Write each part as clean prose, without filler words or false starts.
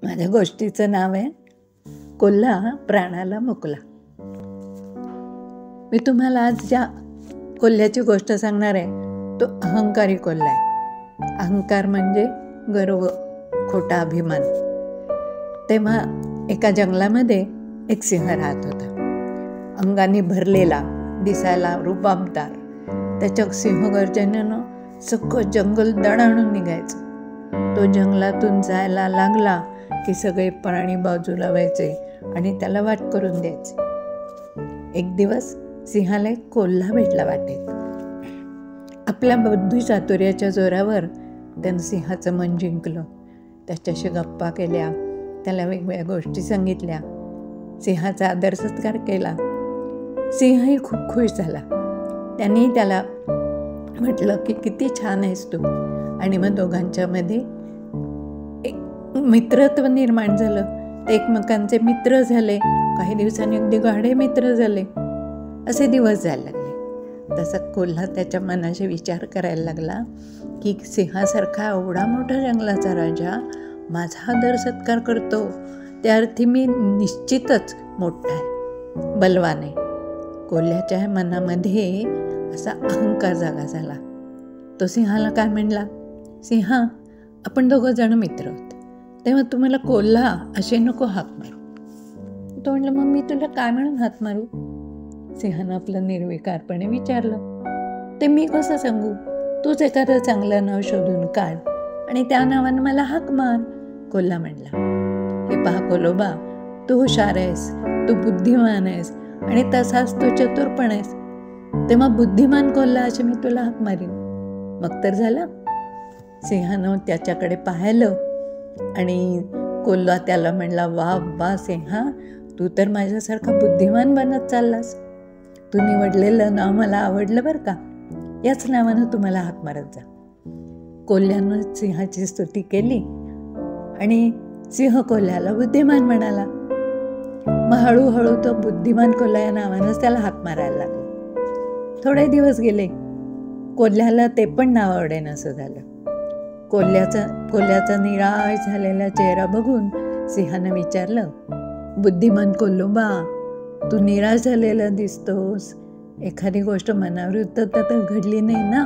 माझ्या गोष्टीचं नाव आहे कोल्हा प्राणाला मुकला. मी तुम्हाला आज ज्या कोल्ह्याची गोष्ट सांगणार आहे तो अहंकारी कोल्हा आहे. अहंकार म्हणजे गर्व, खोटा अभिमान. तेव्हा एका जंगलामध्ये एक सिंह राहत होता. अंगाने भरलेला, दिसायला रुबाबदार. त्याच्या सिंहगर्जनेनं सगळं जंगल दणाणून निघायचं. तो जंगलातून जायला लागला की सगळे प्राणी बाजूला व्हायचे आणि त्याला वाट करून द्यायचे. एक दिवस सिंहाला एक कोल्हा भेटला वाटेत. आपल्या बुद्धी चातुर्याच्या जोरावर त्यानं सिंहाचं मन जिंकलं. त्याच्याशी गप्पा केल्या, त्याला वेगवेगळ्या गोष्टी सांगितल्या, सिंहाचा आदर सत्कार केला. सिंहही खूप खुश झाला. त्यांनी त्याला म्हटलं की किती छान आहेस तू. आणि मग दोघांच्यामध्ये एक मित्रत्व निर्माण झालं. ते एकमेकांचे मित्र झाले. काही दिवसांनी अगदी गाढे मित्र झाले. असे दिवस जायला लागले. तसा कोल्हा त्याच्या मनाशी विचार करायला लागला की सिंहासारखा एवढा मोठा जंगलाचा राजा माझा आदर सत्कार करतो, त्या अर्थी मी निश्चितच मोठा आहे, बलवान आहे. कोल्ह्याच्या मनामध्ये असा अहंकार जागा झाला. तो सिंहाला काय म्हणला, सिंहा, आपण दोघं जण मित्र आहोत, तेव्हा तुम्हाला कोल्हा असे नको हाक मारू. तो म्हणलं, मग मी तुला काय म्हणून हाक मारू? सिंहानं आपलं निर्विकारपणे विचारलं. ते मी कसं सांगू? तूच एखादं चांगलं नाव शोधून काढ आणि त्या नावानं मला हाक मार. कोल्हा म्हणला, हे पहा कोलोबा, तू हुशार आहेस, तू बुद्धिमान आहेस आणि तसाच तू चतुर पण आहेस, तेव्हा बुद्धिमान कोल्हा असे मी तुला हाक मारीन. मग तर झालं. सिंहानं त्याच्याकडे पाहिलं आणि कोल्हा त्याला म्हणला, वा वा सिंहा, तू तर माझ्यासारखा बुद्धिमान बनत चाललास. तू निवडलेलं नाव मला आवडलं बरं का. याच नावानं तू मला हाक मारत जा. कोल्ह्यानं सिंहाची स्तुती केली आणि सिंह कोल्ह्याला बुद्धिमान म्हणाला. मग हळूहळू तो बुद्धिमान कोल्हा या नावानंच त्याला हाक मारायला लागला. थोडे दिवस गेले. कोल्ह्याला ते पण नाव आवडेनासं झालं. कोल्ह्याचा निराश झालेला चेहरा बघून सिंहानं विचारलं, बुद्धिमान कोल्होबा, तू निराश झालेला दिसतोस. एखादी गोष्ट मनाविरुद्ध तर घडली नाही ना?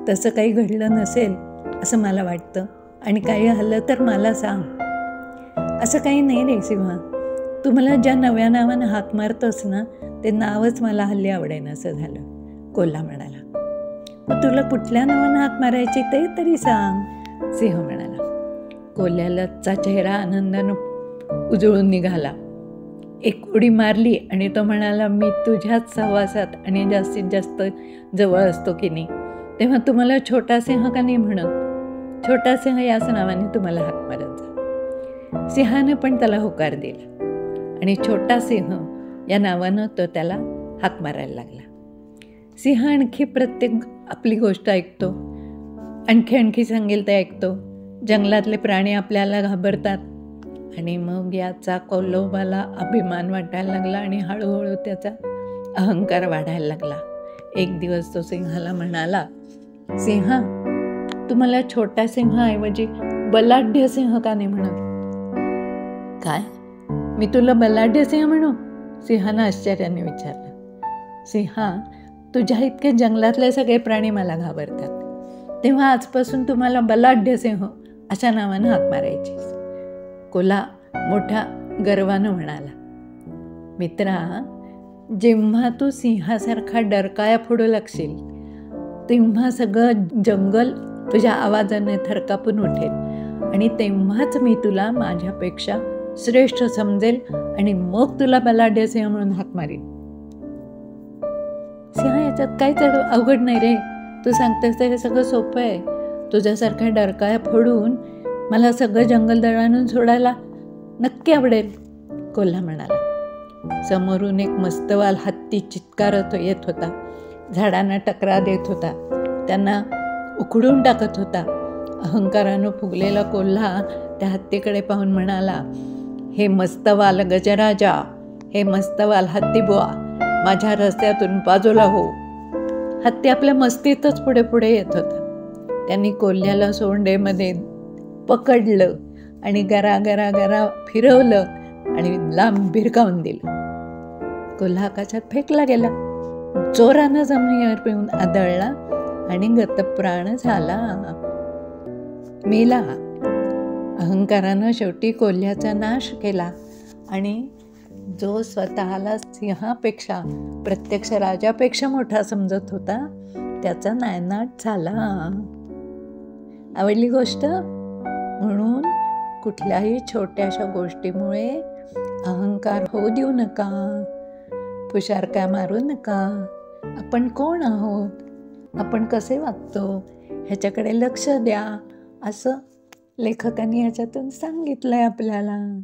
तसं काही घडलं नसेल असं मला वाटतं, आणि काही हल्लं तर मला सांग. असं काही नाही रे सिंहा, तू मला ज्या नव्या नावानं हाक मारतोस ना, ते नावच मला हल्ली आवडेनासं झालं. कोल्हा म्हणाला, मग तुला कुठल्या नावानं हाक मारायची ते तरी सांग. सिंह म्हणाला. कोल्ह्याचा चेहरा आनंदानं उजळून निघाला. एक उडी मारली आणि तो म्हणाला, मी तुझ्याच सहवासात आणि जास्तीत जास्त जवळ असतो की नाही, तेव्हा तुम्हाला छोटा सिंह का नाही म्हणत? छोटा सिंह याच नावाने तुम्हाला हाक मारत जा. सिंहाने पण त्याला होकार दिला आणि छोटा सिंह या नावानं तो त्याला हाक मारायला लागला. सिंह आणखी प्रत्येक आपली गोष्ट ऐकतो, आणखी सांगेल ते ऐकतो. जंगलातले प्राणी आपल्याला घाबरतात आणि मग याचा कोल्होबाला अभिमान वाटायला लागला आणि हळूहळू त्याचा अहंकार वाढायला लागला. एक दिवस तो सिंहाला म्हणाला, सिंहा, तुम्हाला छोटा सिंहाऐवजी बलाढ्य सिंह का नाही म्हणत? काय, मी तुला बलाढ्य सिंह म्हणू? सिंहानं आश्चर्याने विचारलं. सिंहा, तुझ्या इतके जंगलातले सगळे प्राणी मला घाबरतात, तेव्हा आजपासून तुम्हाला बलाढ्य सिंह अशा नावानं हाक मारायची. कोल्हा मोठ्या गर्वानं म्हणाला, मित्रा, जेव्हा तू सिंहासारखा डरकाया फोडू लागशील तेव्हा सगळं जंगल तुझ्या आवाजाने थरकापून उठेल आणि तेव्हाच मी तुला माझ्यापेक्षा श्रेष्ठ समजेल आणि मग तुला बलाढ्य सिंह म्हणून हाक मारीन. सिंह, याच्यात काहीच अवघड नाही रे. तू सांगतेस ते सगळं सोपं आहे. तुझ्यासारख्या डरकाया फोडून मला सगळं जंगल दळाणून सोडायला नक्की आवडेल. कोल्हा म्हणाला. समोरून एक मस्तवाल हत्ती चित्कारत येत होता. झाडांना टकरा देत होता, त्यांना उखडून टाकत होता. अहंकारानं फुगलेला कोल्हा त्या हत्तीकडे पाहून म्हणाला, हे मस्तवाल गजराजा, हे मस्तवाल हत्तीबुवा, माझ्या रस्त्यातून बाजूला हो. हत्ती आपल्या मस्तीतच पुढे पुढे येत होता. त्यांनी कोल्ह्याला सोंडेमध्ये पकडलं आणि गरा गरा गरा फिरवलं आणि लांब भिरकावून दिलं. कोल्हा आकाशात फेकला गेला. जोरानं जमिनीवर पिऊन आदळला आणि गतप्राण झाला, मेला. अहंकारानं शेवटी कोल्ह्याचा नाश केला आणि जो स्वतःला सिंहापेक्षा, प्रत्यक्ष राजापेक्षा मोठा समजत होता, त्याचा नायनाट झाला. आवडली गोष्ट? म्हणून कुठल्याही छोट्याशा गोष्टीमुळे अहंकार होऊ देऊ नका, फुशारक्या मारू नका. आपण कोण आहोत, आपण कसे वागतो ह्याच्याकडे लक्ष द्या, असं लेखकांनी ह्याच्यातून सांगितलंय आपल्याला.